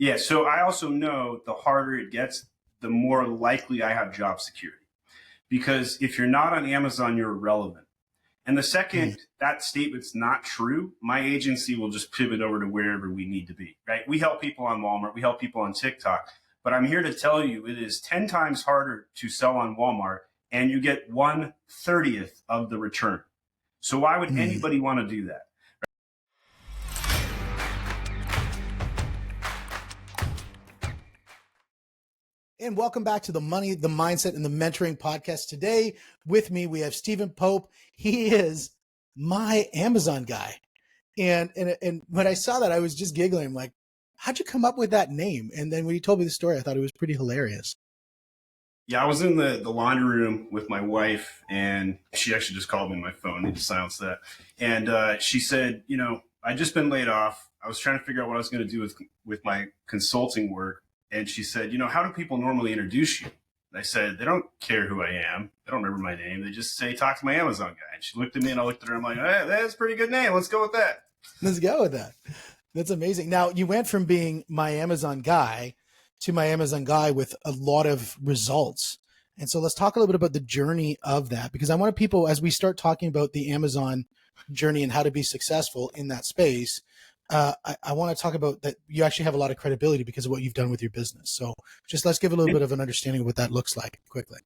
Yeah, so I also know the harder it gets, the more likely I have job security. Because if you're not on Amazon, you're irrelevant. And the Mm. second that statement's not true, my agency will just pivot over to wherever we need to be, right? We help people on Walmart, we help people on TikTok, but I'm here to tell you it is 10 times harder to sell on Walmart and you get 1/30th of the return. So why would Mm. anybody want to do that? And welcome back to the Money, the Mindset, and the Mentoring podcast. Today with me, we have Stephen Pope. He is my Amazon guy. And when I saw that, I was just giggling. I'm like, how'd you come up with that name? And then when he told me the story, I thought it was pretty hilarious. Yeah, I was in the laundry room with my wife, and she actually just called me on my phone. I need to silence that. And she said, I just been laid off. I was trying to figure out what I was going to do with my consulting work. And she said, how do people normally introduce you? And I said, they don't care who I am. They don't remember my name. They just say, talk to my Amazon guy. And she looked at me, and I looked at her. I'm like, hey, that's a pretty good name. Let's go with that. Let's go with that. That's amazing. Now, you went from being my Amazon guy to my Amazon guy with a lot of results. And so let's talk a little bit about the journey of that, because I want people, as we start talking about the Amazon journey and how to be successful in that space, I want to talk about that you actually have a lot of credibility because of what you've done with your business. So just let's give a little bit of an understanding of what that looks like quickly.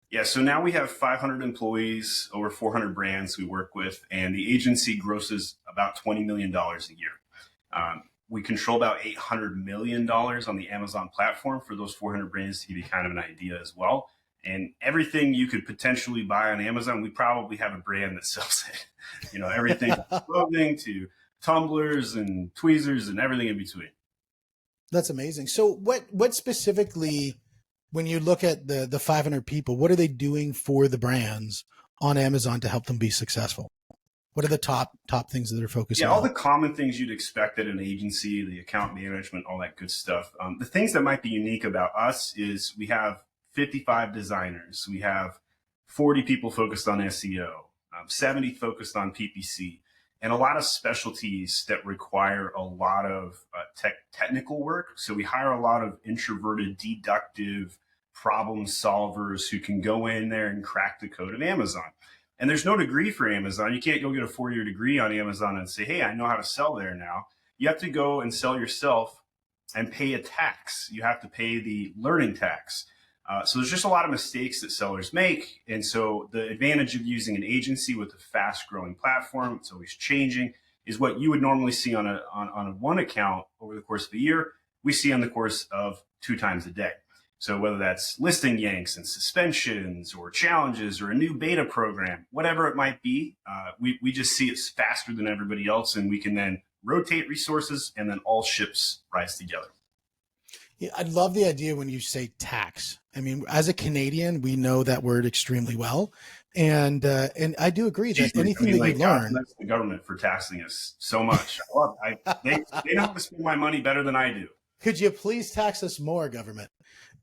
Yeah, so now we have 500 employees, over 400 brands we work with, and the agency grosses about $20 million a year. We control about $800 million on the Amazon platform for those 400 brands, to give you kind of an idea as well. And everything you could potentially buy on Amazon, we probably have a brand that sells it. Everything from clothing to tumblers and tweezers and everything in between. That's amazing. So what specifically, when you look at the 500 people, what are they doing for the brands on Amazon to help them be successful? What are the top things that they're focusing on? Yeah, all the common things you'd expect at an agency, the account management, all that good stuff. The things that might be unique about us is we have 55 designers. We have 40 people focused on SEO, 70 focused on PPC, and a lot of specialties that require a lot of technical work. So we hire a lot of introverted, deductive problem solvers who can go in there and crack the code of Amazon. And there's no degree for Amazon. You can't go get a 4-year degree on Amazon and say, hey, I know how to sell there now. You have to go and sell yourself and pay a tax. You have to pay the learning tax. So there's just a lot of mistakes that sellers make. And so the advantage of using an agency with a fast growing platform, it's always changing, is what you would normally see on a one account over the course of a year, we see on the course of 2 times a day. So whether that's listing yanks and suspensions or challenges or a new beta program, whatever it might be, we just see it faster than everybody else, and we can then rotate resources and then all ships rise together. Yeah, I love the idea when you say tax. I mean, as a Canadian, we know that word extremely well. And I do agree that anything that you learn. That's the government for taxing us so much. I love it. They know how to spend my money better than I do. Could you please tax us more, government?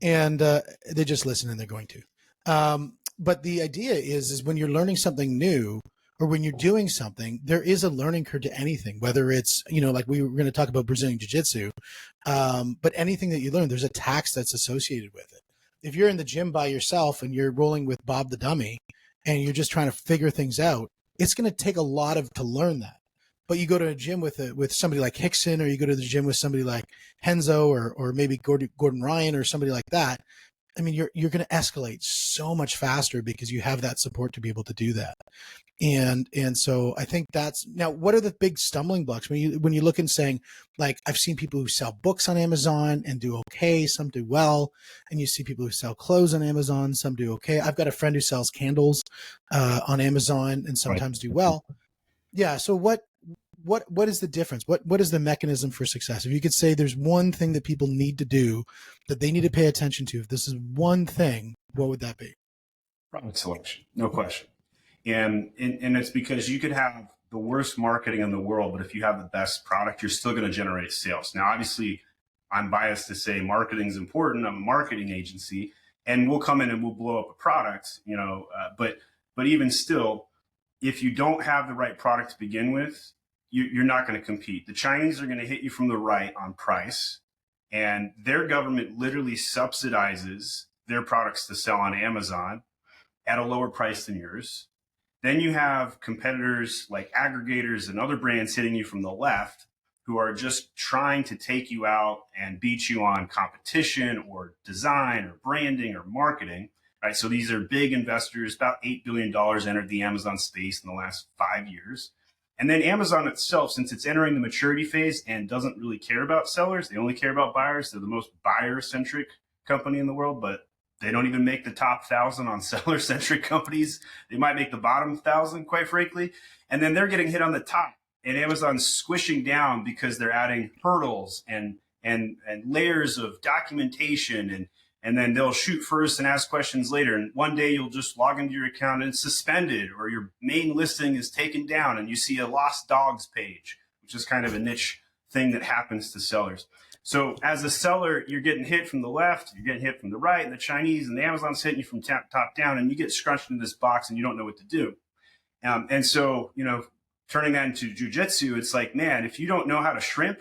And they just listen, and they're going to. But the idea is when you're learning something new, or when you're doing something, there is a learning curve to anything, whether it's, like we were going to talk about Brazilian Jiu-Jitsu, but anything that you learn, there's a tax that's associated with it. If you're in the gym by yourself and you're rolling with Bob the Dummy and you're just trying to figure things out, it's going to take a lot to learn that. But you go to a gym with somebody like Hickson, or you go to the gym with somebody like Henzo, or maybe Gordon Ryan or somebody like that. I mean, you're going to escalate so much faster because you have that support to be able to do that. And so I think that's, now, what are the big stumbling blocks when you look and saying, like, I've seen people who sell books on Amazon and do okay, some do well, and you see people who sell clothes on Amazon, some do okay. I've got a friend who sells candles on Amazon and sometimes do well. Yeah. So what is the difference? What is the mechanism for success? If you could say there's one thing that people need to do, that they need to pay attention to, if this is one thing, what would that be? Product selection, no question. And it's because you could have the worst marketing in the world, but if you have the best product, you're still going to generate sales. Now, obviously, I'm biased to say marketing is important. I'm a marketing agency, and we'll come in and we'll blow up a product, but even still, if you don't have the right product to begin with, you're not going to compete. The Chinese are going to hit you from the right on price. and their government literally subsidizes their products to sell on Amazon at a lower price than yours. Then you have competitors like aggregators and other brands hitting you from the left who are just trying to take you out and beat you on competition or design or branding or marketing. Right. So these are big investors. About $8 billion entered the Amazon space in the last 5 years. And then Amazon itself, since it's entering the maturity phase and doesn't really care about sellers, they only care about buyers. They're the most buyer-centric company in the world, but they don't even make the top 1,000 on seller-centric companies. They might make the bottom 1,000, quite frankly. And then they're getting hit on the top, and Amazon's squishing down because they're adding hurdles and layers of documentation, and then they'll shoot first and ask questions later. And one day you'll just log into your account and it's suspended, or your main listing is taken down and you see a lost dogs page, which is kind of a niche thing that happens to sellers. So as a seller, you're getting hit from the left, you're getting hit from the right, and the Chinese and the Amazon's hitting you from top down, and you get scrunched in this box and you don't know what to do. And so, turning that into jujitsu, it's like, man, if you don't know how to shrimp,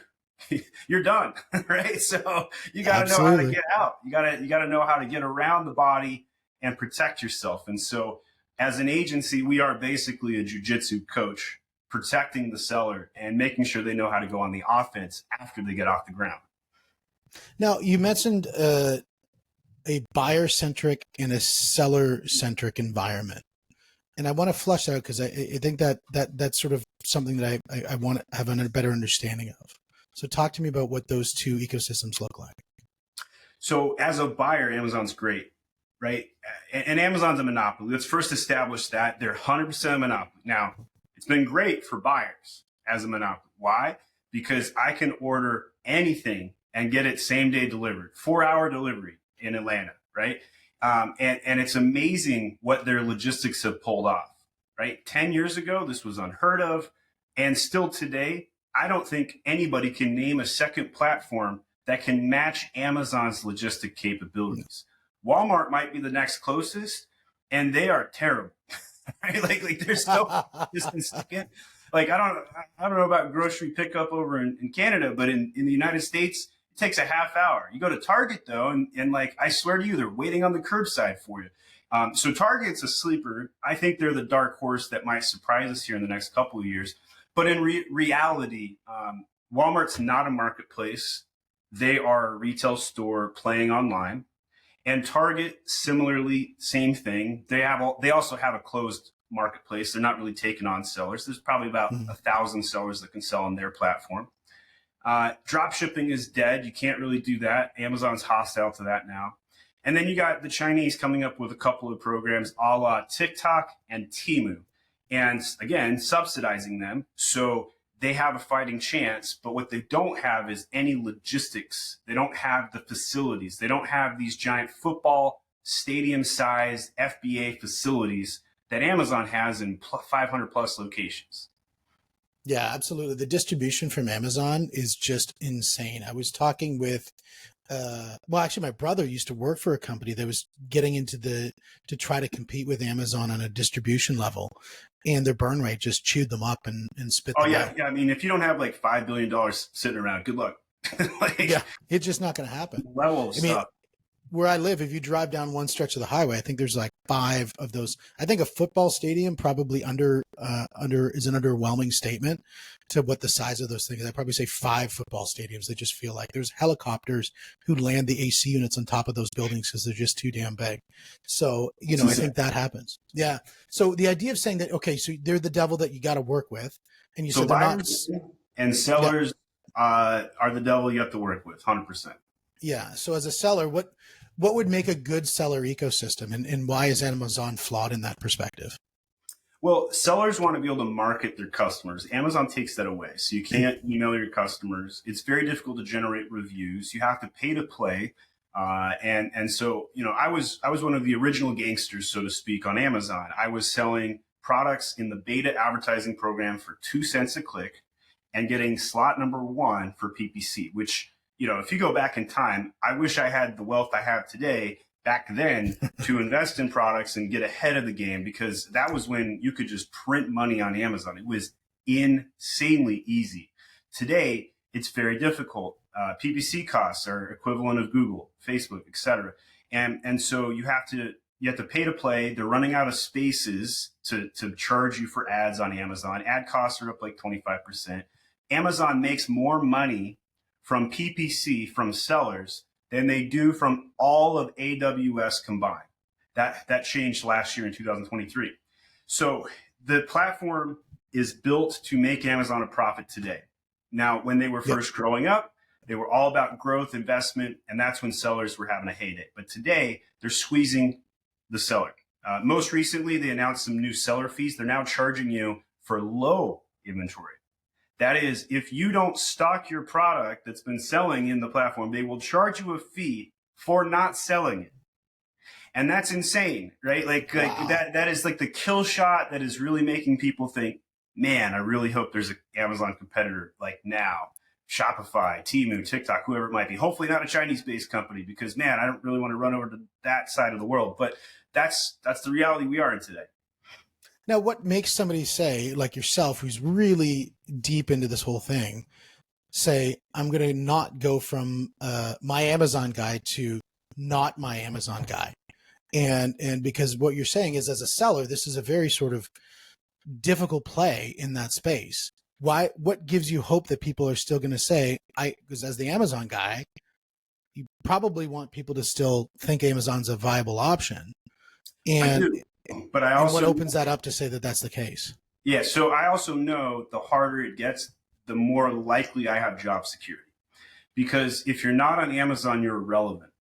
you're done, right? So you got to know how to get out. You got to know how to get around the body and protect yourself. And so as an agency, we are basically a jujitsu coach, protecting the seller and making sure they know how to go on the offense after they get off the ground. Now, you mentioned a buyer-centric and a seller-centric environment. And I want to flesh that out because I think that's sort of something that I want to have a better understanding of. So talk to me about what those two ecosystems look like. So as a buyer, Amazon's great, right? And Amazon's a monopoly. Let's first establish that they're 100% a monopoly. Now, it's been great for buyers as a monopoly. Why? Because I can order anything and get it same day delivered, 4-hour delivery in Atlanta, right? And it's amazing what their logistics have pulled off, right? 10 years ago, this was unheard of. And still today, I don't think anybody can name a second platform that can match Amazon's logistic capabilities. Walmart might be the next closest, and they are terrible, right? Like there's no distance second. Like I don't know about grocery pickup over in Canada, but in the United States, it takes a half hour. You go to Target though, and like I swear to you, they're waiting on the curbside for you. So Target's a sleeper. I think they're the dark horse that might surprise us here in the next couple of years. But in reality, Walmart's not a marketplace. They are a retail store playing online. And Target, similarly, same thing. They also have a closed marketplace. They're not really taking on sellers. There's probably about 1,000 sellers that can sell on their platform. Drop shipping is dead. You can't really do that. Amazon's hostile to that now. And then you got the Chinese coming up with a couple of programs a la TikTok and Temu. And again, subsidizing them. So they have a fighting chance, but what they don't have is any logistics. They don't have the facilities. They don't have these giant football stadium-sized FBA facilities that Amazon has in 500 plus locations. Yeah, absolutely. The distribution from Amazon is just insane. I was talking with, actually my brother used to work for a company that was getting into to try to compete with Amazon on a distribution level, and their burn rate just chewed them up and spit them out. Yeah. I mean, if you don't have like $5 billion sitting around, good luck. It's just not going to happen. Level of stuff. Where I live, if you drive down one stretch of the highway, I think there's like 5 of those. I think a football stadium probably is an underwhelming statement to what the size of those things. I'd probably say 5 football stadiums. They just feel like there's helicopters who land the AC units on top of those buildings because they're just too damn big. So, I think that happens. Yeah. So the idea of saying that, okay, so they're the devil that you got to work with. And you said they're not. And sellers are the devil you have to work with, 100%. Yeah. So as a seller, what would make a good seller ecosystem, and why is Amazon flawed in that perspective? Well, sellers want to be able to market their customers. Amazon takes that away. So you can't email your customers. It's very difficult to generate reviews. You have to pay to play. And so, I was one of the original gangsters, so to speak, on Amazon. I was selling products in the beta advertising program for 2 cents a click and getting slot number 1 for PPC, which, if you go back in time, I wish I had the wealth I have today back then to invest in products and get ahead of the game, because that was when you could just print money on Amazon. It was insanely easy. Today, it's very difficult. PPC costs are equivalent of Google, Facebook, etc. And so you have to pay to play. They're running out of spaces to charge you for ads on Amazon. Ad costs are up like 25%. Amazon makes more money from PPC from sellers than they do from all of AWS combined. That changed last year in 2023. So the platform is built to make Amazon a profit today. Now, when they were first growing up, they were all about growth, investment, and that's when sellers were having a heyday. But today, they're squeezing the seller. Most recently, they announced some new seller fees. They're now charging you for low inventory. That is, if you don't stock your product that's been selling in the platform, they will charge you a fee for not selling it. And that's insane, right? Like that is like the kill shot that is really making people think, man, I really hope there's an Amazon competitor like now. Shopify, Temu, TikTok, whoever it might be. Hopefully not a Chinese-based company because, man, I don't really want to run over to that side of the world. But that's the reality we are in today. Now, what makes somebody say, like yourself, who's really deep into this whole thing, say, I'm going to not go from my Amazon guy to not my Amazon guy? And because what you're saying is, as a seller, this is a very sort of difficult play in that space. Why? What gives you hope that people are still going to say, because as the Amazon guy, you probably want people to still think Amazon's a viable option. And I do. But I also, what opens that up to say that that's the case? Yeah. So I also know the harder it gets, the more likely I have job security. Because if you're not on Amazon, you're irrelevant.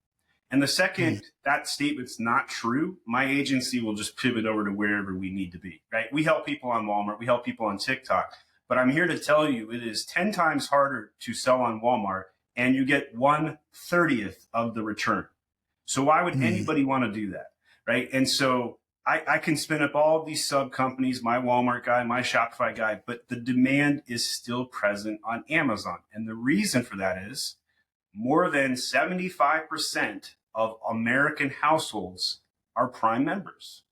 And the second that statement's not true, my agency will just pivot over to wherever we need to be, right? We help people on Walmart. We help people on TikTok. But I'm here to tell you it is 10 times harder to sell on Walmart, and you get 1/30th of the return. So why would anybody want to do that, right? And so I can spin up all of these sub companies, my Walmart guy, my Shopify guy, but the demand is still present on Amazon. And the reason for that is more than 75% of American households are Prime members.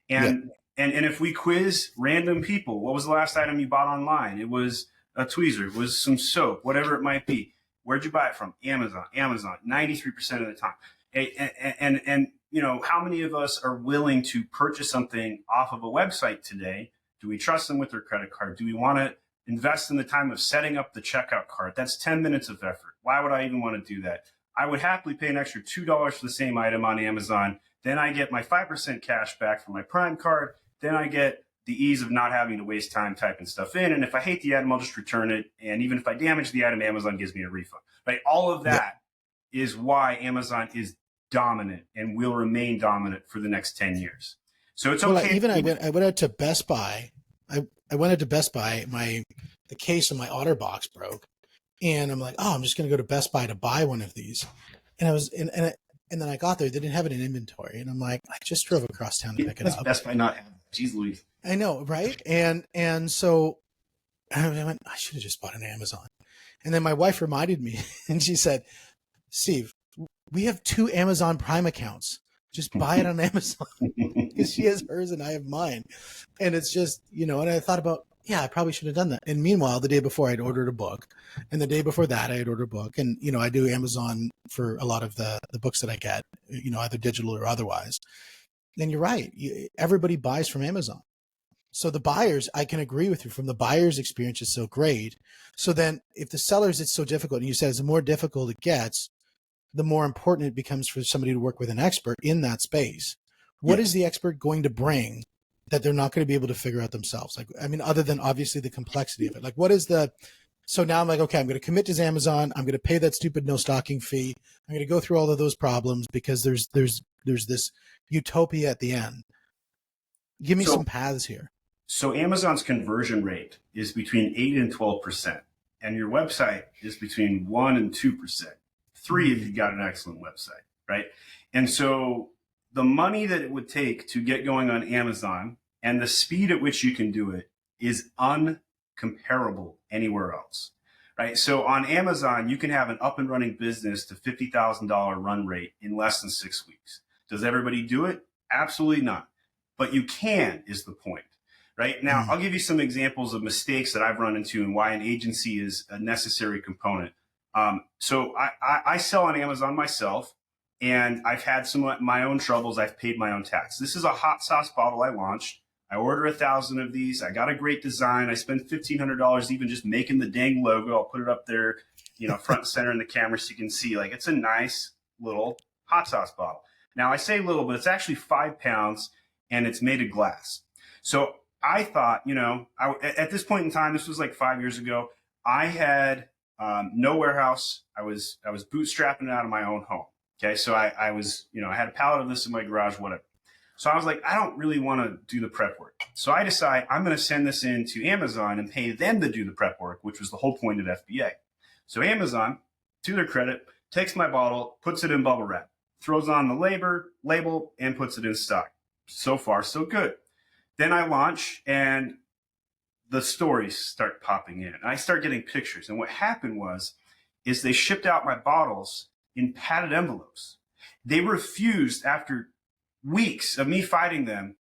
And if we quiz random people, what was the last item you bought online? It was a tweezer, it was some soap, whatever it might be. Where'd you buy it from? Amazon, 93% of the time. And you know, how many of us are willing to purchase something off of a website today? Do we trust them with their credit card? Do we want to invest in the time of setting up the checkout cart? That's 10 minutes of effort. Why would I even want to do that? I would happily pay an extra $2 for the same item on Amazon. Then I get my 5% cash back from my Prime card. Then I get the ease of not having to waste time typing stuff in. And if I hate the item, I'll just return it. And even if I damage the item, Amazon gives me a refund. Right? All of that is why Amazon is dominant and will remain dominant for the next 10 years. So it's okay. Well, I went out to Best Buy. I went out to Best Buy. The case of my OtterBox broke, and I'm like, oh, I'm just going to go to Best Buy to buy one of these. And I was and then I got there, they didn't have it in inventory, and I'm like, I just drove across town to pick it up. Best Buy not have it. Jeez Louise. I know, right? And so I went, I should have just bought an Amazon. And then my wife reminded me, and she said, Steve, we have 2 Amazon Prime accounts. Just buy it on Amazon, because she has hers and I have mine. And it's just, you know, and I thought about, yeah, I probably should have done that. And meanwhile, the day before I'd ordered a book, and the day before that I had ordered a book. And, you know, I do Amazon for a lot of the books that I get, you know, either digital or otherwise. And you're right. Everybody buys from Amazon. So the buyers, I can agree with you, from the buyer's experience is so great. So then if the sellers, it's so difficult, and you said, as the more difficult it gets, the more important it becomes for somebody to work with an expert in that space. What is the expert going to bring that they're not going to be able to figure out themselves? Like, I mean, other than obviously the complexity of it, like what is so now I'm like, okay, I'm going to commit to Amazon. I'm going to pay that stupid no stocking fee. I'm going to go through all of those problems because there's this utopia at the end. Give me some paths here. So Amazon's conversion rate is between 8 and 12%, and your website is between 1 and 2%. 3 if you got an excellent website, right? And so the money that it would take to get going on Amazon and the speed at which you can do it is uncomparable anywhere else, right? So on Amazon, you can have an up and running business to $50,000 run rate in less than 6 weeks. Does everybody do it? Absolutely not. But you can, is the point. Right now, I'll give you some examples of mistakes that I've run into and why an agency is a necessary component. So I sell on Amazon myself, and I've had some of my own troubles. I've paid my own tax. This is a hot sauce bottle I launched. I order 1,000 of these. I got a great design. I spent $1,500 even just making the dang logo. I'll put it up there, front and center in the camera so you can see. Like, it's a nice little hot sauce bottle. Now, I say little, but it's actually 5 pounds, and it's made of glass. So I thought, at this point in time, this was like 5 years ago, I had no warehouse. I was bootstrapping it out of my own home. Okay, so I was, I had a pallet of this in my garage, whatever. So I was like, I don't really want to do the prep work. So I decide I'm going to send this in to Amazon and pay them to do the prep work, which was the whole point of FBA. So Amazon, to their credit, takes my bottle, puts it in bubble wrap, throws on the label, and puts it in stock. So far, so good. Then I launch, and the stories start popping in. I start getting pictures. And what happened is they shipped out my bottles in padded envelopes. They refused, after weeks of me fighting them,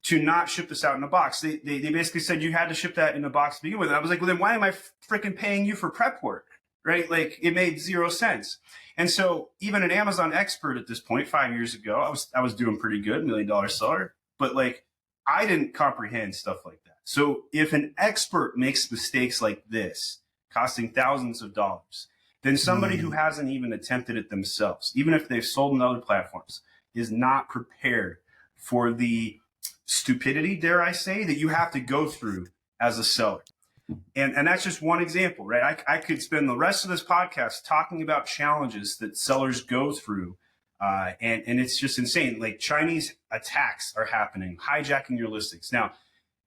to not ship this out in a box. They basically said you had to ship that in a box to begin with. And I was like, well, then why am I freaking paying you for prep work? Right? Like, it made zero sense. And so even an Amazon expert at this point, 5 years ago, I was doing pretty good, $1 million seller, but like, I didn't comprehend stuff like that. So if an expert makes mistakes like this, costing thousands of dollars, then somebody who hasn't even attempted it themselves, even if they've sold on other platforms, is not prepared for the stupidity, dare I say, that you have to go through as a seller. And that's just one example, right? I could spend the rest of this podcast talking about challenges that sellers go through. And it's just insane. Like, Chinese attacks are happening, hijacking your listings. Now,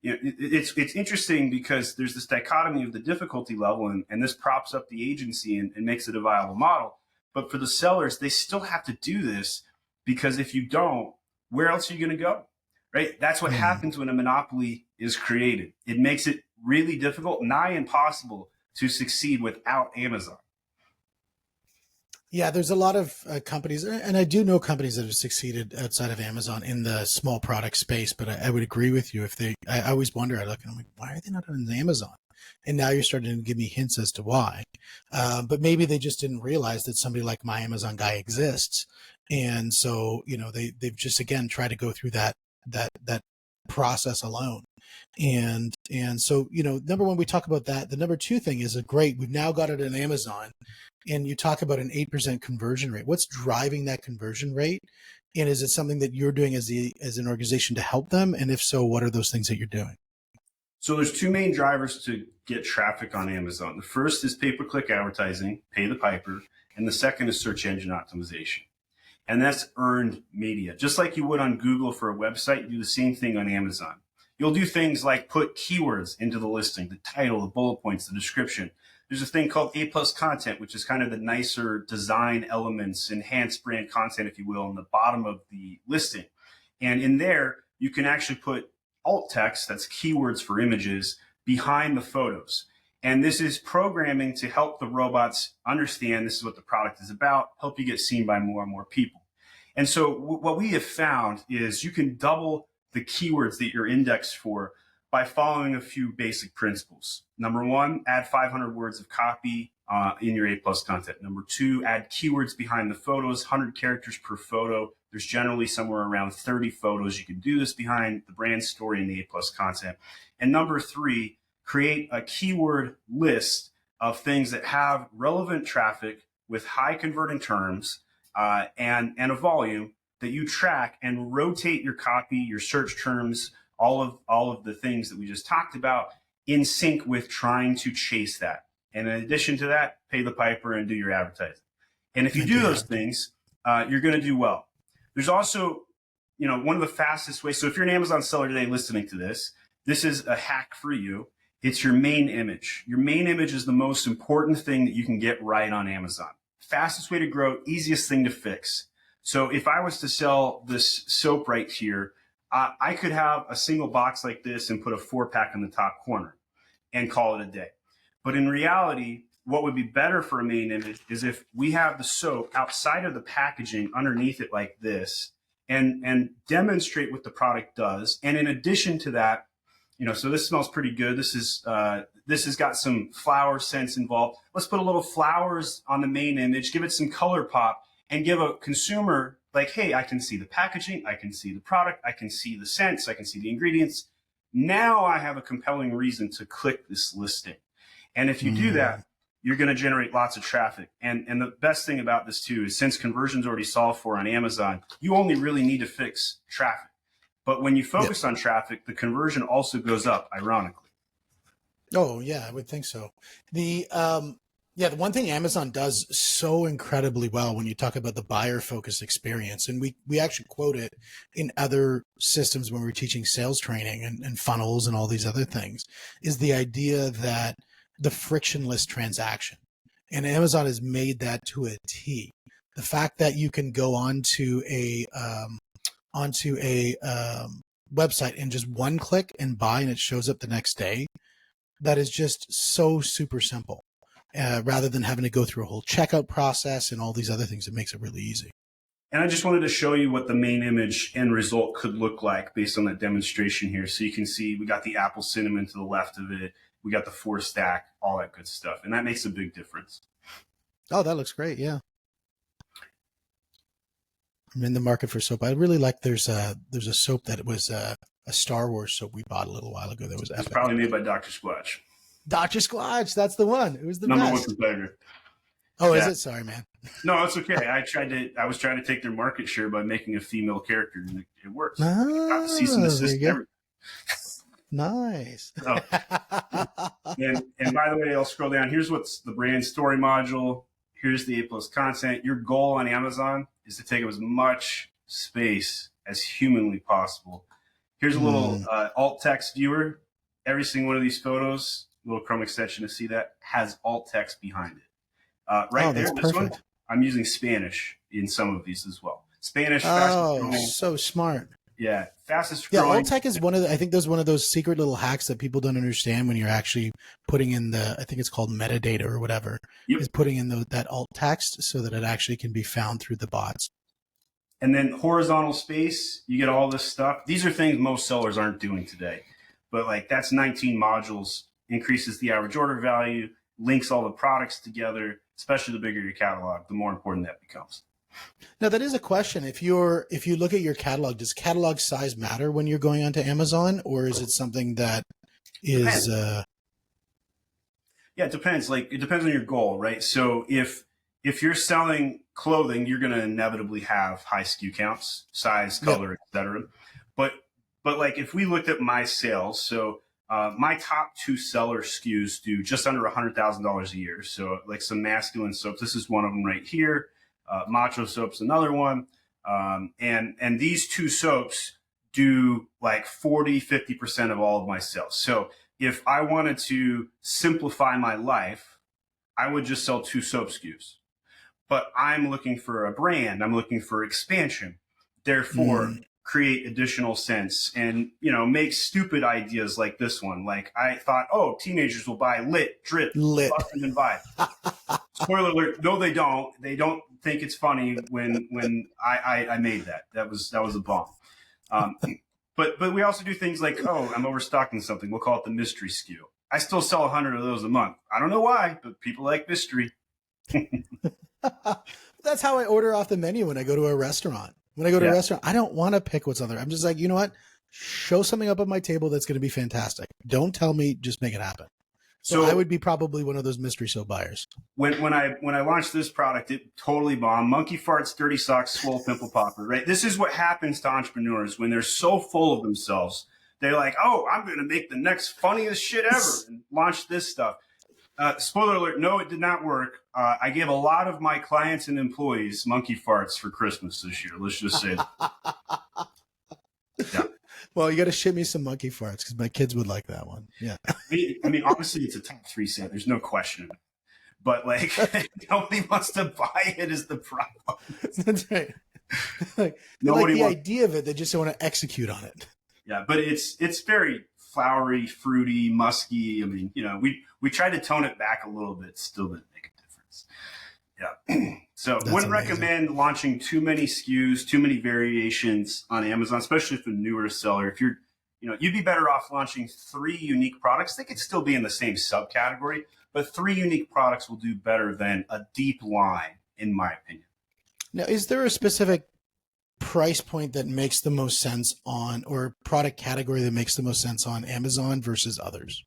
it's interesting because there's this dichotomy of the difficulty level, and this props up the agency and makes it a viable model. But for the sellers, they still have to do this, because if you don't, where else are you going to go? Right? That's what happens when a monopoly is created. It makes it really difficult, nigh impossible, to succeed without Amazon. Yeah, there's a lot of companies, and I do know companies that have succeeded outside of Amazon in the small product space, but I would agree with you. I always wonder, I look and I'm like, why are they not on Amazon? And now you're starting to give me hints as to why. But maybe they just didn't realize that somebody like my Amazon guy exists. And so, they've just, again, tried to go through that process alone. And so, number one, we talk about that. The number two thing is we've now got it on Amazon, and you talk about an 8% conversion rate. What's driving that conversion rate? And is it something that you're doing as an organization to help them? And if so, what are those things that you're doing? So there's two main drivers to get traffic on Amazon. The first is pay-per-click advertising, pay the piper, and the second is search engine optimization. And that's earned media. Just like you would on Google for a website, you do the same thing on Amazon. You'll do things like put keywords into the listing, the title, the bullet points, the description. There's a thing called A+ content, which is kind of the nicer design elements, enhanced brand content, if you will, in the bottom of the listing. And in there, you can actually put alt text, that's keywords for images, behind the photos. And this is programming to help the robots understand this is what the product is about, help you get seen by more and more people. And so what we have found is you can double the keywords that you're indexed for by following a few basic principles. Number one, add 500 words of copy in your A+ content. Number two, add keywords behind the photos, 100 characters per photo. There's generally somewhere around 30 photos you can do this behind the brand story in the A+ content. And number three, create a keyword list of things that have relevant traffic with high converting terms and a volume that you track, and rotate your copy, your search terms, all of the things that we just talked about in sync with trying to chase that. And in addition to that, pay the piper and do your advertising. And if you do those things, you're going to do well. There's also, one of the fastest ways. So if you're an Amazon seller today listening to this, this is a hack for you. It's your main image. Your main image is the most important thing that you can get right on Amazon. Fastest way to grow, easiest thing to fix. So if I was to sell this soap right here, I could have a single box like this and put a 4-pack in the top corner and call it a day. But in reality, what would be better for a main image is if we have the soap outside of the packaging underneath it like this, and demonstrate what the product does. And in addition to that, So this smells pretty good. This has got some flower scents involved. Let's put a little flowers on the main image, give it some color pop, and give a consumer like, hey, I can see the packaging, I can see the product, I can see the scents, I can see the ingredients. Now I have a compelling reason to click this listing. And if you do that, you're going to generate lots of traffic. And the best thing about this too is, since conversion's already solved for on Amazon, you only really need to fix traffic. But when you focus on traffic, the conversion also goes up, ironically. Oh yeah, I would think so. The the one thing Amazon does so incredibly well when you talk about the buyer focused experience, and we actually quote it in other systems when we're teaching sales training and funnels and all these other things, is the idea that the frictionless transaction. And Amazon has made that to a T. The fact that you can go onto a website and just one click and buy, and it shows up the next day, that is just so super simple. Rather than having to go through a whole checkout process and all these other things, it makes it really easy. And I just wanted to show you what the main image end result could look like based on that demonstration here. So you can see we got the apple cinnamon to the left of it. We got the 4-stack, all that good stuff. And that makes a big difference. Oh, that looks great. Yeah. I'm in the market for soap. I really like, there's a soap that was a Star Wars soap we bought a little while ago that was epic. It's probably made by Dr. Squatch. Dr. Squatch, that's the one. It was the number best. one competitor. Oh, yeah. Is it? Sorry, man. No, it's okay. I was trying to take their market share by making a female character, and it works. Ah, got the cease and desist and everything. Nice. Oh. And by the way, I'll scroll down. Here's what's the brand story module. Here's the A+ content. Your goal on Amazon is to take up as much space as humanly possible. Here's a little alt text viewer. Every single one of these photos, little Chrome extension to see that, has alt text behind it. Right there, this one, I'm using Spanish in some of these as well. Spanish, fastest growing. So smart. Yeah, fastest growing. Yeah, alt text is I think there's one of those secret little hacks that people don't understand when you're actually putting in I think it's called metadata or whatever, is putting in that alt text so that it actually can be found through the bots. And then horizontal space, you get all this stuff. These are things most sellers aren't doing today. But like, that's 19 modules, increases the average order value, links all the products together, especially the bigger your catalog, the more important that becomes. Now, that is a question. If you look at your catalog, does catalog size matter when you're going onto Amazon, or is it something that is Yeah, it depends. Like, it depends on your goal, right? So if you're selling clothing, you're going to inevitably have high SKU counts, size, color, etc. But like, if we looked at my sales, so my top 2 seller SKUs do just under $100,000 a year. So like some masculine soaps, this is one of them right here. Macho soap's another one. And these 2 soaps do like 40-50% of all of my sales. So if I wanted to simplify my life, I would just sell 2 soap SKUs. But I'm looking for a brand. I'm looking for expansion. Therefore, create additional sense and, make stupid ideas like this one. Like, I thought, teenagers will buy lit, drip, bustin' and vibe. Spoiler alert, no, they don't. They don't think it's funny when I made that. That was a bomb. But we also do things like, I'm overstocking something. We'll call it the mystery SKU. I still sell 100 of those a month. I don't know why, but people like mystery. That's how I order off the menu when I go to a restaurant. When I go to a restaurant, I don't want to pick what's on there. I'm just like, you know what? Show something up on my table that's going to be fantastic. Don't tell me, just make it happen. So I would be probably one of those mystery soap buyers. When I launched this product, it totally bombed. Monkey farts, dirty socks, swole pimple popper, right? This is what happens to entrepreneurs when they're so full of themselves. They're like, I'm going to make the next funniest shit ever and launch this stuff. Spoiler alert, no, it did not work. I gave a lot of my clients and employees monkey farts for Christmas this year. Let's just say that. Yeah. Well, you got to ship me some monkey farts because my kids would like that one. Yeah. I mean, honestly, it's a top 3 set. There's no question. But like, nobody wants to buy it is the problem. That's right. They like the idea of it. They just don't want to execute on it. Yeah, but it's very flowery, fruity, musky. I mean, we tried to tone it back a little bit, still didn't make a difference. Yeah. So wouldn't recommend launching too many SKUs, too many variations on Amazon, especially if a newer seller. If you're you'd be better off launching 3 unique products. They could still be in the same subcategory, but 3 unique products will do better than a deep line, in my opinion. Now, is there a specific price point that makes the most sense on, or product category that makes the most sense on Amazon versus others?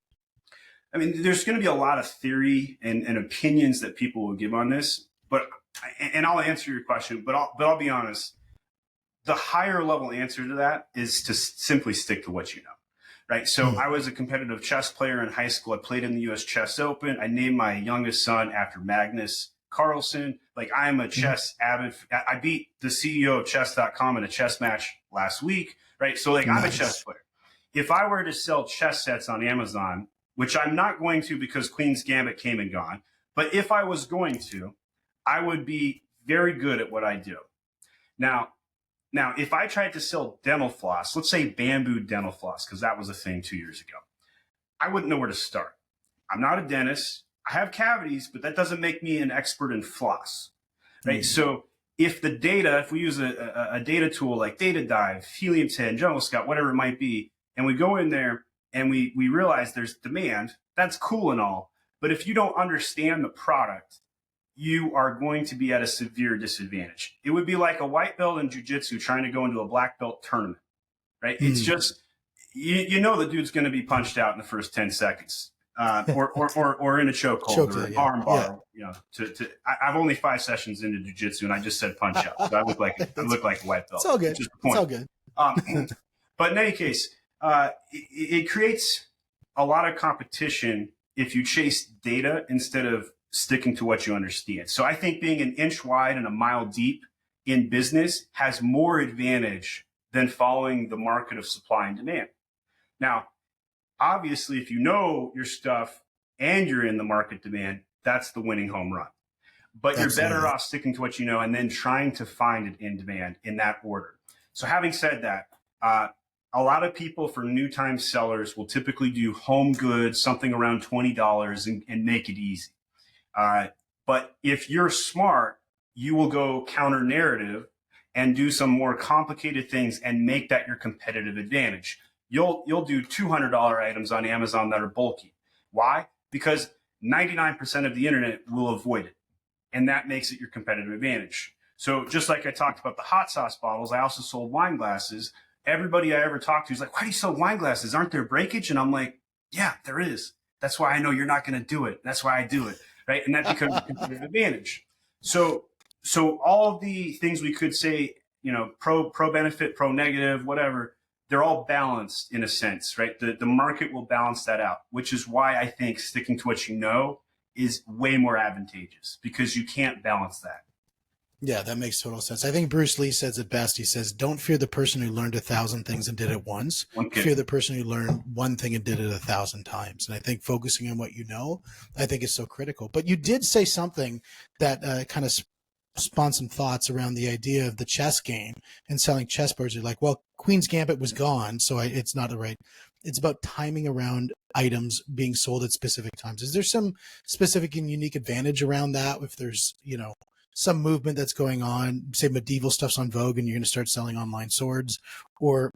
I mean, there's going to be a lot of theory and opinions that people will give on this, and I'll answer your question, but I'll be honest. The higher level answer to that is to simply stick to what you know, right? So I was a competitive chess player in high school. I played in the U.S. Chess Open. I named my youngest son after Magnus Carlsen. Like, I am a chess avid. I beat the CEO of chess.com in a chess match last week, right? So like, I'm a chess player. If I were to sell chess sets on Amazon, which I'm not going to because Queen's Gambit came and gone, but if I was going to, I would be very good at what I do. Now, if I tried to sell dental floss, let's say bamboo dental floss, because that was a thing 2 years ago, I wouldn't know where to start. I'm not a dentist. I have cavities, but that doesn't make me an expert in floss, right? So if we use a data tool like Data Dive, Helium 10, Jungle Scout, whatever it might be, and we go in there and we realize there's demand, that's cool and all. But if you don't understand the product, you are going to be at a severe disadvantage. It would be like a white belt in jiu-jitsu trying to go into a black belt tournament, right? It's just, the dude's going to be punched out in the first 10 seconds, or in a chokehold or an arm bar. I've only 5 sessions into jiu-jitsu and I just said punch out. So I look like a white belt. It's all good. It's all good. But in any case, it creates a lot of competition if you chase data instead of sticking to what you understand. So I think being an inch wide and a mile deep in business has more advantage than following the market of supply and demand. Now, obviously, if you know your stuff and you're in the market demand, that's the winning home run. But you're better off sticking to what you know and then trying to find it in demand in that order. So having said that, a lot of people for new time sellers will typically do home goods, something around $20 and make it easy. But if you're smart, you will go counter narrative and do some more complicated things and make that your competitive advantage. You'll do $200 items on Amazon that are bulky. Why? Because 99% of the internet will avoid it. And that makes it your competitive advantage. So just like I talked about the hot sauce bottles, I also sold wine glasses. Everybody I ever talked to is like, why do you sell wine glasses? Aren't there breakage? And I'm like, yeah, there is. That's why I know you're not going to do it. That's why I do it. Right. And that becomes a competitive advantage. So all of the things we could say, pro benefit, pro negative, whatever, they're all balanced in a sense, right? The market will balance that out, which is why I think sticking to what you know is way more advantageous because you can't balance that. Yeah, that makes total sense. I think Bruce Lee says it best. He says, don't fear the person who learned 1,000 things and did it once. Fear the person who learned one thing and did it 1,000 times. And I think focusing on what you know, I think is so critical. But you did say something that kind of spawned some thoughts around the idea of the chess game and selling chessboards. You're like, well, Queen's Gambit was gone, so it's not the right. It's about timing around items being sold at specific times. Is there some specific and unique advantage around that? If there's, some movement that's going on, say medieval stuff's on Vogue and you're going to start selling online swords or,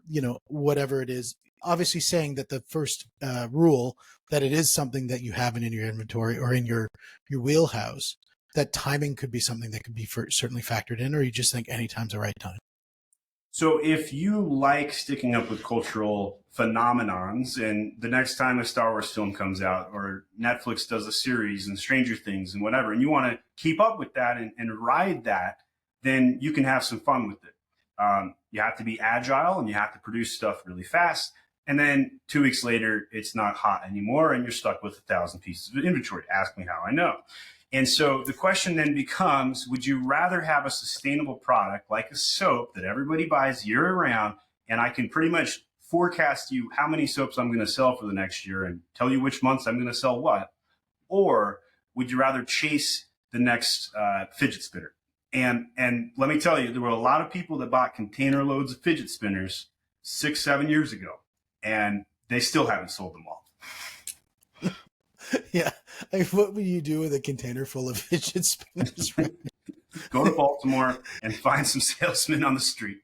whatever it is, obviously saying that the first rule that it is something that you have in your inventory or in your wheelhouse, that timing could be something that could be certainly factored in, or you just think anytime's the right time. So if you like sticking up with cultural phenomenons and the next time a Star Wars film comes out or Netflix does a series and Stranger Things and whatever, and you want to keep up with that and ride that, then you can have some fun with it. You have to be agile and you have to produce stuff really fast. And then 2 weeks later, it's not hot anymore and you're stuck with 1,000 pieces of inventory. Ask me how I know. And so the question then becomes, would you rather have a sustainable product like a soap that everybody buys year round, and I can pretty much forecast you how many soaps I'm going to sell for the next year and tell you which months I'm going to sell what? Or would you rather chase the next fidget spinner? And let me tell you, there were a lot of people that bought container loads of fidget spinners 6-7 years ago, and they still haven't sold them all. Yeah. What would you do with a container full of fidget spinners? Go to Baltimore and find some salesmen on the street.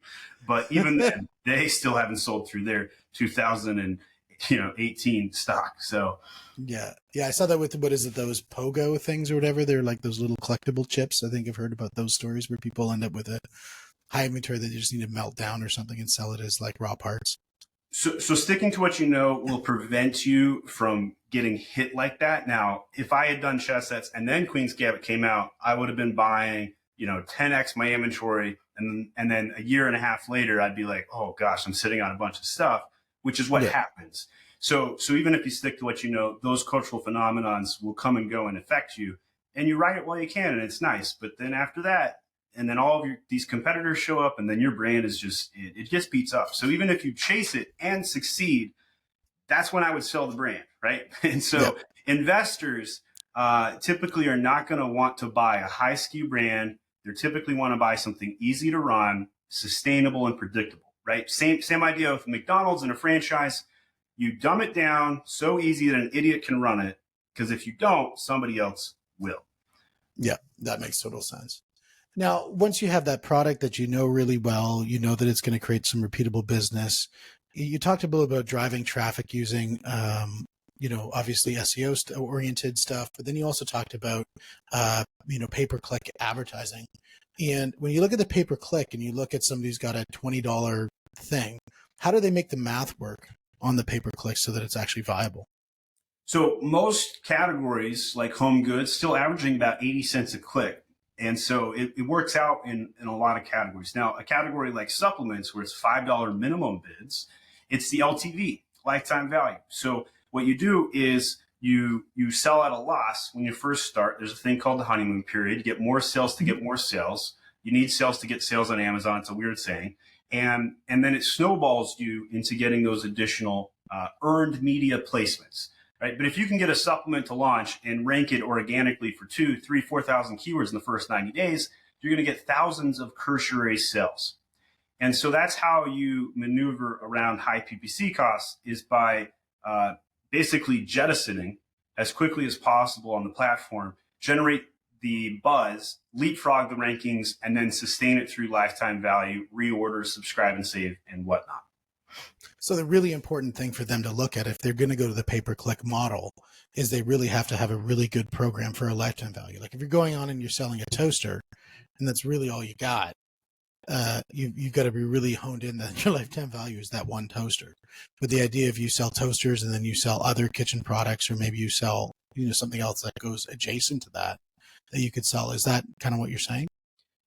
But even then, they still haven't sold through their 2018 stock. So Yeah. Yeah. I saw that with, what is it, those Pogo things or whatever? They're like those little collectible chips. I think I've heard about those stories where people end up with a high inventory that they just need to melt down or something and sell it as like raw parts. So sticking to what you know will prevent you from getting hit like that. Now, if I had done chess sets and then Queen's Gambit came out, I would have been buying, 10x my inventory, and then a year and a half later, I'd be like, oh gosh, I'm sitting on a bunch of stuff, which is what Yeah. happens. So even if you stick to what you know, those cultural phenomenons will come and go and affect you, and you ride it while you can, and it's nice. But then after that, and then all of these competitors show up, and then your brand is it just beats up. So even if you chase it and succeed, that's when I would sell the brand, right? And so Yep. investors typically are not going to want to buy a high SKU brand. They typically want to buy something easy to run, sustainable, and predictable, right? Same idea with McDonald's and a franchise. You dumb it down so easy that an idiot can run it, because if you don't, somebody else will. Yeah. That makes total sense. Now, once you have that product that you know really well, you know that it's going to create some repeatable business. You talked a little about driving traffic using, obviously SEO oriented stuff, but then you also talked about, pay-per-click advertising. And when you look at the pay-per-click and you look at somebody who's got a $20 thing, how do they make the math work on the pay-per-click so that it's actually viable? So most categories like home goods still averaging about 80 cents a click. And so it works out in a lot of categories. Now, a category like supplements, where it's $5 minimum bids, it's the LTV, lifetime value. So what you do is you sell at a loss when you first start. There's a thing called the honeymoon period. You get more sales to get more sales. You need sales to get sales on Amazon. It's a weird saying. And then it snowballs you into getting those additional earned media placements. Right? But if you can get a supplement to launch and rank it organically for 2, 3, 4,000 keywords in the first 90 days, you're going to get thousands of cursory sales. And so that's how you maneuver around high PPC costs, is by basically jettisoning as quickly as possible on the platform, generate the buzz, leapfrog the rankings, and then sustain it through lifetime value, reorders, subscribe and save, and whatnot. So the really important thing for them to look at if they're going to go to the pay-per-click model is they really have to have a really good program for a lifetime value. Like if you're going on and you're selling a toaster and that's really all you got, you've got to be really honed in that your lifetime value is that one toaster. But the idea of you sell toasters and then you sell other kitchen products, or maybe you sell, something else that goes adjacent to that you could sell. Is that kind of what you're saying?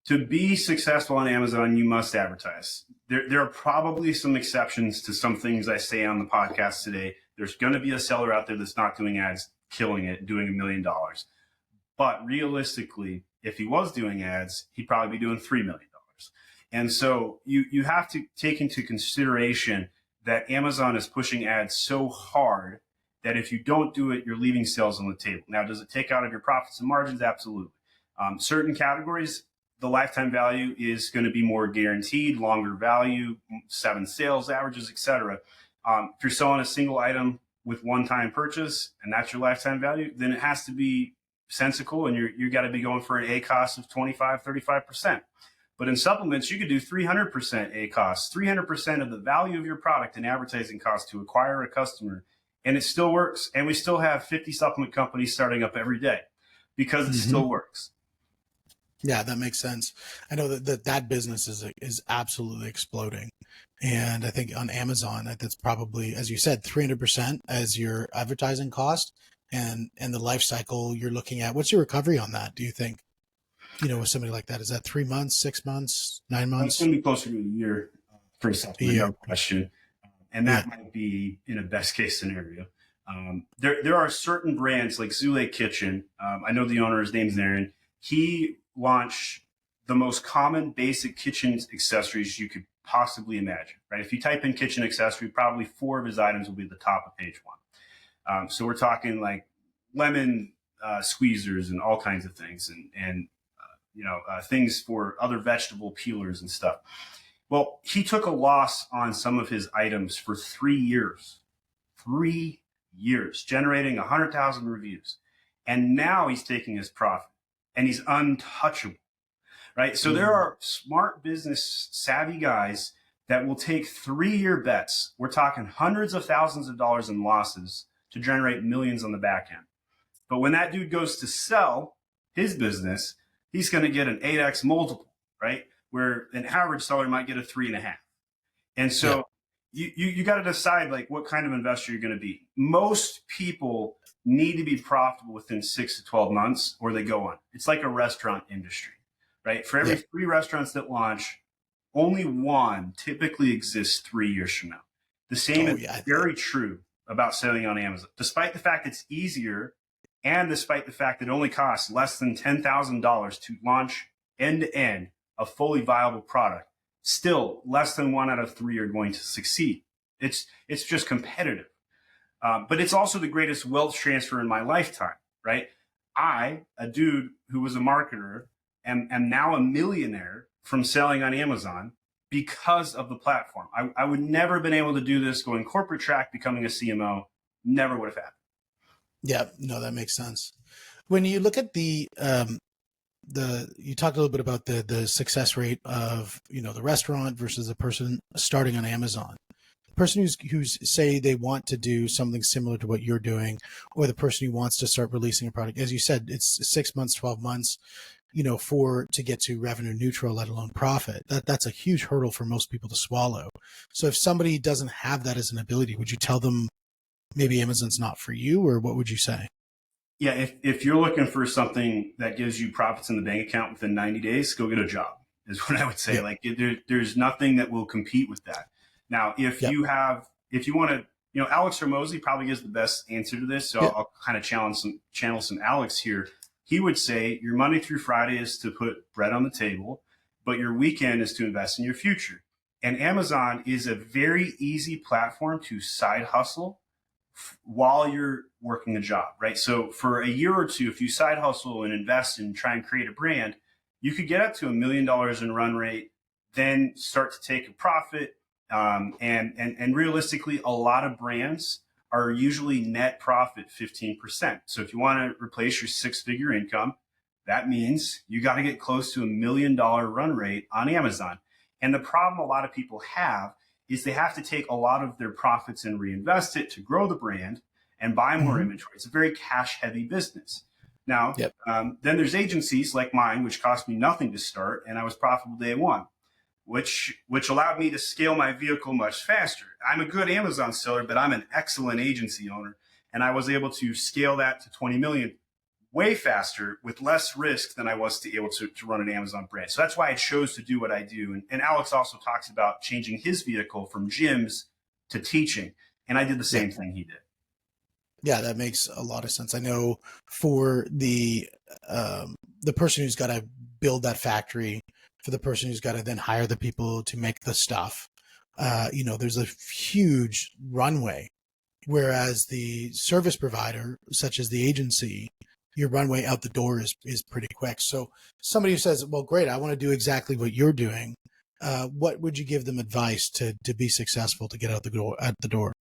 To be successful on Amazon, you must advertise. There are probably some exceptions to some things I say on the podcast today. There's going to be a seller out there that's not doing ads, killing it, doing $1 million. But realistically, if he was doing ads, he'd probably be doing $3 million. And so you have to take into consideration that Amazon is pushing ads so hard that if you don't do it, you're leaving sales on the table. Now, does it take out of your profits and margins? Absolutely. Certain categories, the lifetime value is going to be more guaranteed, longer value, 7 sales averages, etc. If you're selling a single item with one-time purchase and that's your lifetime value, then it has to be sensical, and you got to be going for an A cost of 25, 35%. But in supplements, you could do 300% A cost, 300% of the value of your product in advertising costs to acquire a customer, and it still works. And we still have 50 supplement companies starting up every day because it still works. Yeah, that makes sense. I know that business is absolutely exploding. And I think on Amazon, that's probably, as you said, 300% as your advertising cost, and the life cycle you're looking at. What's your recovery on that, do you think? With somebody like that, is that 3 months, 6 months, 9 months? It's going to be closer to a year for a supplement, no question. And that might be in a best case scenario. There are certain brands like Zule Kitchen. I know the owner, his name's Aaron. He launched the most common basic kitchen accessories you could possibly imagine, right? If you type in kitchen accessory, probably 4 of his items will be at the top of page 1. So we're talking like lemon squeezers and all kinds of things, and things for other vegetable peelers and stuff. Well, he took a loss on some of his items for 3 years. 3 years, generating 100,000 reviews. And now he's taking his profit, and he's untouchable, right? So there are smart business savvy guys that will take 3-year bets. We're talking hundreds of thousands of dollars in losses to generate millions on the back end. But when that dude goes to sell his business, he's going to get an 8x multiple, right? Where an average seller might get a 3.5. And so you got to decide like what kind of investor you're going to be. Most people need to be profitable within 6 to 12 months or they go on. It's like a restaurant industry, right? For every 3 restaurants that launch, only one typically exists 3 years from now. The same is very true about selling on Amazon. Despite the fact it's easier and despite the fact that it only costs less than $10,000 to launch end-to-end a fully viable product, still less than 1 out of 3 are going to succeed. It's just competitive. But it's also the greatest wealth transfer in my lifetime, right? I, a dude who was a marketer, am now a millionaire from selling on Amazon because of the platform. I would never have been able to do this going corporate track, becoming a CMO. Never would have happened. Yeah, no, that makes sense. When you look at you talked a little bit about the success rate of, the restaurant versus the person starting on Amazon. The person who's say they want to do something similar to what you're doing, or the person who wants to start releasing a product, as you said, it's 6 months, 12 months, to get to revenue neutral, let alone profit. That's a huge hurdle for most people to swallow. So if somebody doesn't have that as an ability, would you tell them maybe Amazon's not for you, or what would you say? Yeah, if you're looking for something that gives you profits in the bank account within 90 days, go get a job, is what I would say. Like there's nothing that will compete with that. Now, if you want to, Alex Hormozy probably gives the best answer to this. So I'll kind of channel some Alex here. He would say your Monday through Friday is to put bread on the table, but your weekend is to invest in your future. And Amazon is a very easy platform to side hustle while you're working a job, right? So for a year or two, if you side hustle and invest and try and create a brand, you could get up to $1 million in run rate, then start to take a profit. And realistically, a lot of brands are usually net profit 15%. So if you want to replace your 6-figure income, that means you got to get close to $1 million run rate on Amazon. And the problem a lot of people have is they have to take a lot of their profits and reinvest it to grow the brand and buy more inventory. It's a very cash heavy business. Now, then there's agencies like mine, which cost me nothing to start, and I was profitable day one, which allowed me to scale my vehicle much faster. I'm a good Amazon seller, but I'm an excellent agency owner, and I was able to scale that to 20 million way faster with less risk than I was to able to run an Amazon brand. So that's why I chose to do what I do. And Alex also talks about changing his vehicle from gyms to teaching. And I did the same thing he did. Yeah, that makes a lot of sense. I know for the person who's got to build that factory, for the person who's got to then hire the people to make the stuff, there's a huge runway. Whereas the service provider, such as the agency, your runway out the door is pretty quick. So somebody who says, well, great, I want to do exactly what you're doing. What would you give them advice to be successful, to get out the door?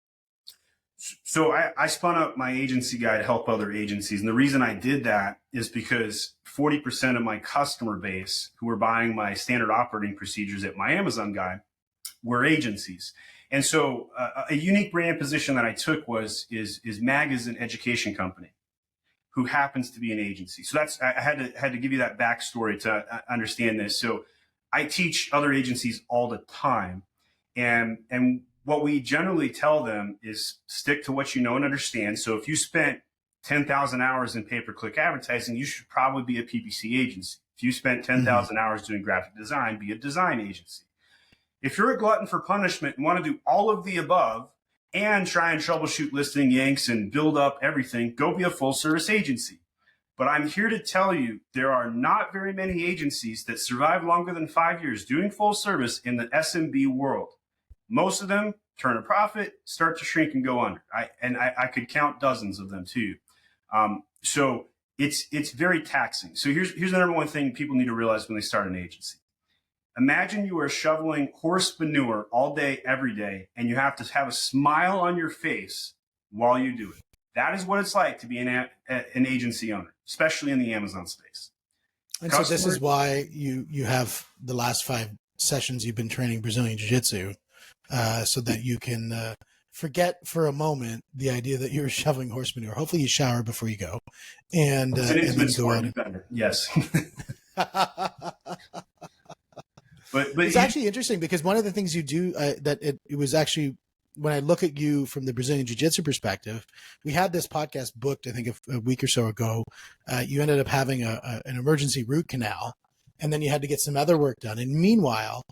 So I spun up my agency guy to help other agencies. And the reason I did that is because 40% of my customer base who were buying my standard operating procedures at my Amazon guy were agencies. And so a unique brand position that I took is MAG is an education company who happens to be an agency. So I had to give you that backstory to understand this. So I teach other agencies all the time. And what we generally tell them is stick to what you know and understand. So if you spent 10,000 hours in pay-per-click advertising, you should probably be a PPC agency. If you spent 10,000 hours doing graphic design, be a design agency. If you're a glutton for punishment and want to do all of the above, and try and troubleshoot listing yanks and build up everything, go be a full service agency. But I'm here to tell you, there are not very many agencies that survive longer than 5 years doing full service in the SMB world. Most of them turn a profit, start to shrink and go under. I could count dozens of them too. So it's very taxing. So here's the number one thing people need to realize when they start an agency. Imagine you are shoveling horse manure all day, every day, and you have to have a smile on your face while you do it. That is what it's like to be an agency owner, especially in the Amazon space. And so this is why you have the last 5 sessions you've been training Brazilian Jiu-Jitsu, so that you can forget for a moment the idea that you're shoveling horse manure. Hopefully you shower before you go, It's an and then intimate go sport. out You and. better. Yes. but It's you, actually interesting because one of the things you do that it was actually when I look at you from the Brazilian Jiu-Jitsu perspective, we had this podcast booked, I think a week or so ago. You ended up having an emergency root canal, and then you had to get some other work done. And meanwhile,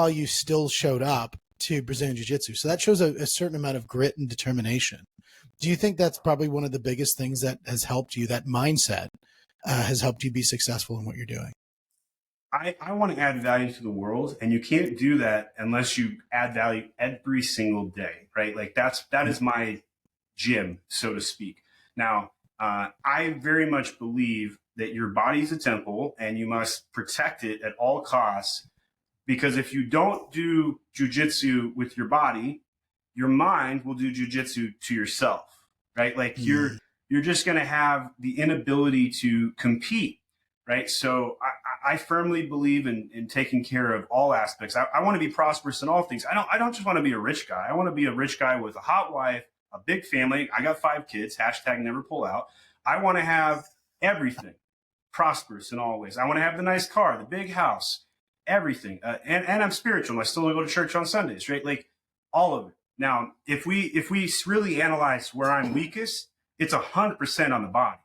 you still showed up to Brazilian Jiu-Jitsu. So that shows a certain amount of grit and determination. Do you think that's probably one of the biggest things that has helped you, that mindset has helped you be successful in what you're doing? I want to add value to the world, and you can't do that unless you add value every single day, right? Like that is my gym, so to speak. Now, I very much believe that your body is a temple and you must protect it at all costs, because if you don't do jujitsu with your body, your mind will do jujitsu to yourself, right? Like Mm. you're just going to have the inability to compete, right? So I firmly believe in taking care of all aspects. I want to be prosperous in all things. I don't just want to be a rich guy. I want to be a rich guy with a hot wife, a big family. I got 5 kids. Hashtag never pull out. I want to have everything prosperous in all ways. I want to have the nice car, the big house, everything. And I'm spiritual. I still go to church on Sundays, right? Like all of it. Now, if we really analyze where I'm weakest, it's 100% on the body.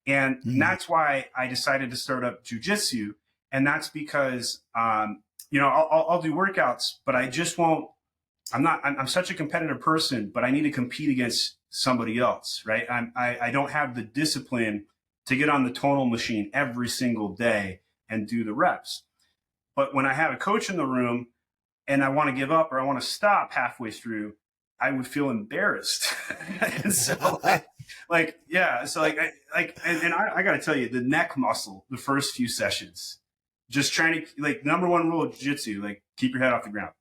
And Mm. that's why I decided to start up jujitsu. And that's because, I'll do workouts, but I just won't, I'm such a competitive person, but I need to compete against somebody else, right? I don't have the discipline to get on the tonal machine every single day and do the reps. But when I have a coach in the room and I want to give up or I want to stop halfway through, I would feel embarrassed. And so yeah. So I got to tell you, the neck muscle, the first few sessions, just trying to, like, number one rule of jiu-jitsu, like, keep your head off the ground.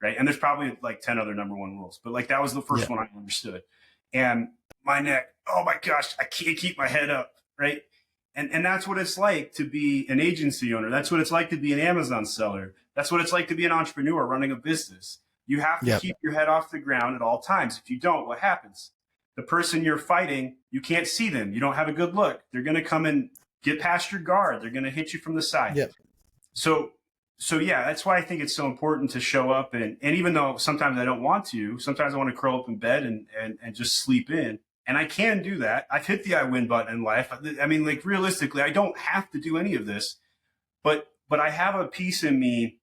Right. And there's probably like 10 other number one rules, but like that was the Yeah. first one I understood. And my neck, oh my gosh, I can't keep my head up. Right. And that's what it's like to be an agency owner. That's what it's like to be an Amazon seller. That's what it's like to be an entrepreneur running a business. You have to Yeah. keep your head off the ground at all times. If you don't, what happens? The person you're fighting, you can't see them. You don't have a good look. They're going to come and get past your guard. They're going to hit you from the side. Yeah. So yeah, that's why I think it's so important to show up. And even though sometimes I don't want to, sometimes I want to curl up in bed and just sleep in. And I can do that. I've hit the I win button in life. I mean, like, realistically, I don't have to do any of this, but I have a piece in me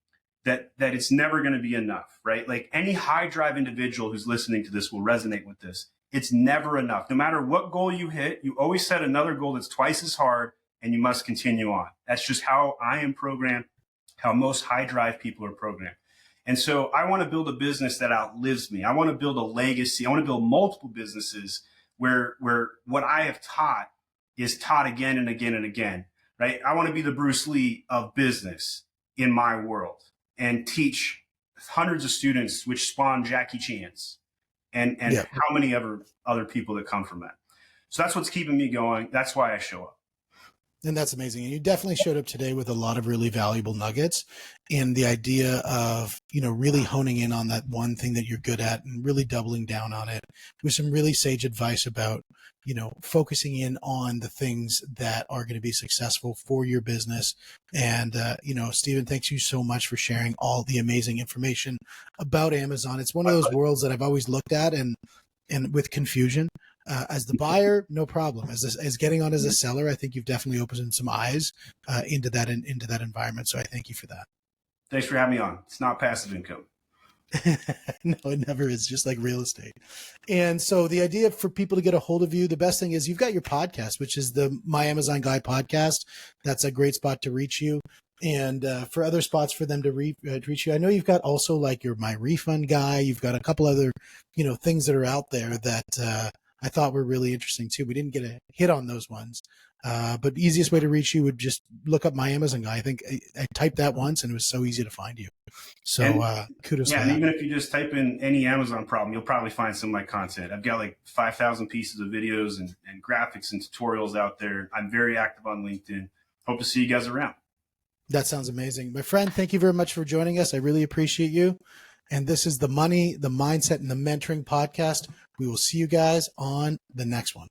that it's never going to be enough, right? Like, any high drive individual who's listening to this will resonate with this. It's never enough. No matter what goal you hit, you always set another goal that's twice as hard, and you must continue on. That's just how I am programmed, how most high drive people are programmed. And so I want to build a business that outlives me. I want to build a legacy. I want to build multiple businesses where what I have taught is taught again and again and again, right? I want to be the Bruce Lee of business in my world and teach hundreds of students, which spawn Jackie Chan's and Yeah. how many ever other people that come from that. So that's what's keeping me going. That's why I show up. And that's amazing. And you definitely showed up today with a lot of really valuable nuggets, and the idea of, really honing in on that one thing that you're good at and really doubling down on it with some really sage advice about, focusing in on the things that are going to be successful for your business. And, Stephen, thanks you so much for sharing all the amazing information about Amazon. It's one of those worlds that I've always looked at and with confusion. As the buyer, no problem. As getting on as a seller, I think you've definitely opened some eyes into that environment. So I thank you for that. Thanks for having me on. It's not passive income. No, it never is, just like real estate. And so the idea for people to get a hold of you, the best thing is you've got your podcast, which is the My Amazon Guy podcast. That's a great spot to reach you. And for other spots for them to reach you, I know you've got also like your My Refund Guy. You've got a couple other, things that are out there that I thought were really interesting too. We didn't get a hit on those ones. But the easiest way to reach you would just look up My Amazon Guy. I think I typed that once and it was so easy to find you. So kudos yeah, for and that. even if you just type in any Amazon problem, you'll probably find some of my content. I've got like 5,000 pieces of videos and graphics and tutorials out there. I'm very active on LinkedIn. Hope to see you guys around. That sounds amazing. My friend, thank you very much for joining us. I really appreciate you. And this is the Money, the Mindset, and the Mentoring podcast. We will see you guys on the next one.